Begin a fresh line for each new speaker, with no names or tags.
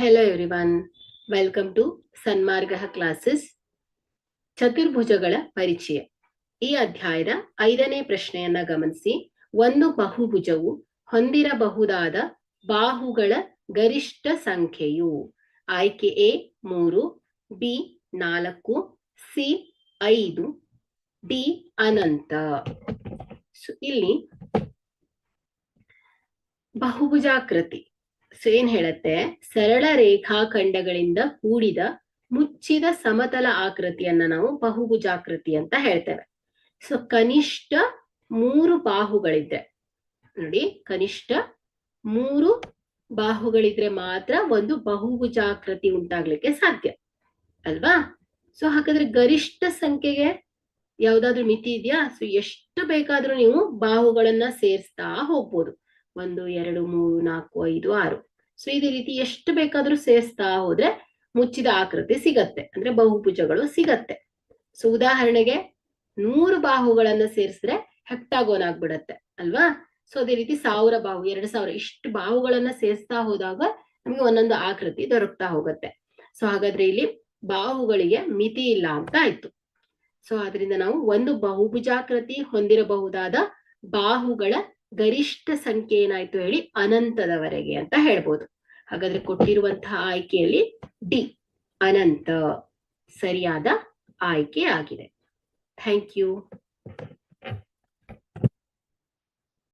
Hello everyone, welcome to Sanmarga classes. ಚತುರ್ಭುಜಗಳ ಪರಿಚಯ. ಈ ಅಧ್ಯಾಯದ 5ನೇ ಪ್ರಶ್ನೆಯನ್ನ ಗಮನಿಸಿ. ಒಂದು ಬಹುಭುಜವು ಹೊಂದಿರಬಹುದಾದ ಬಾಹುಗಳ ಗರಿಷ್ಠ ಸಂಖ್ಯೆಯು ಆಯ್ಕೆ ಎ 3, ಬಿ 4, ಸಿ 5, ಡಿ ಅನಂತ. ಇಲ್ಲಿ ಬಹುಭುಜಾಕೃತಿ ಏನ್ ಹೇಳತ್ತೆ, ಸರಳ ರೇಖಾಖಂಡಗಳಿಂದ ಕೂಡಿದ ಮುಚ್ಚಿದ ಸಮತಲ ಆಕೃತಿಯನ್ನ ನಾವು ಬಹುಭುಜಾಕೃತಿ ಅಂತ ಹೇಳ್ತೇವೆ. ಸೊ ಕನಿಷ್ಠ 3 ಬಾಹುಗಳಿದ್ರೆ ನೋಡಿ, ಕನಿಷ್ಠ 3 ಬಾಹುಗಳಿದ್ರೆ ಮಾತ್ರ ಒಂದು ಬಹುಭುಜಾಕೃತಿ ಉಂಟಾಗ್ಲಿಕ್ಕೆ ಸಾಧ್ಯ ಅಲ್ವಾ. ಸೊ ಹಾಗಾದ್ರೆ ಗರಿಷ್ಠ ಸಂಖ್ಯೆಗೆ ಯಾವ್ದಾದ್ರು ಮಿತಿ ಇದೆಯಾ? ಸೊ ಎಷ್ಟು ಬೇಕಾದ್ರೂ ನೀವು ಬಾಹುಗಳನ್ನ ಸೇರಿಸ್ತಾ ಹೋಗ್ಬೋದು. 1, 2, 3, 4, 5, 6. ಸೊ ಇದೇ ರೀತಿ ಎಷ್ಟು ಬೇಕಾದ್ರೂ ಸೇರಿಸ್ತಾ ಹೋದ್ರೆ ಮುಚ್ಚಿದ ಆಕೃತಿ ಸಿಗತ್ತೆ, ಅಂದ್ರೆ ಬಹುಭುಜಗಳು ಸಿಗತ್ತೆ. ಸೊ ಉದಾಹರಣೆಗೆ 100 ಬಾಹುಗಳನ್ನ ಸೇರಿಸಿದ್ರೆ ಹೆಕ್ಟಾಗೋನ್ ಆಗ್ಬಿಡತ್ತೆ ಅಲ್ವಾ. ಸೊ ಅದೇ ರೀತಿ 1000 ಬಾಹು, 2000 ಇಷ್ಟು ಬಾಹುಗಳನ್ನ ಸೇರಿಸ್ತಾ ಹೋದಾಗ ನಮ್ಗೆ ಒಂದೊಂದು ಆಕೃತಿ ದೊರಕ್ತಾ ಹೋಗುತ್ತೆ. ಸೊ ಹಾಗಾದ್ರೆ ಇಲ್ಲಿ ಬಾಹುಗಳಿಗೆ ಮಿತಿ ಇಲ್ಲ ಅಂತ ಆಯ್ತು. ಸೊ ಆದ್ರಿಂದ ನಾವು ಒಂದು ಬಹುಭುಜಾಕೃತಿ ಹೊಂದಿರಬಹುದಾದ ಬಾಹುಗಳ ಗರಿಷ್ಠ ಸಂಖ್ಯೆ ಏನಾಯ್ತು ಹೇಳಿ, ಅನಂತದವರೆಗೆ ಅಂತ ಹೇಳ್ಬೋದು. ಹಾಗಾದ್ರೆ ಕೊಟ್ಟಿರುವಂತಹ ಆಯ್ಕೆಯಲ್ಲಿ ಡಿ ಅನಂತ ಸರಿಯಾದ ಆಯ್ಕೆ ಆಗಿದೆ. Thank you.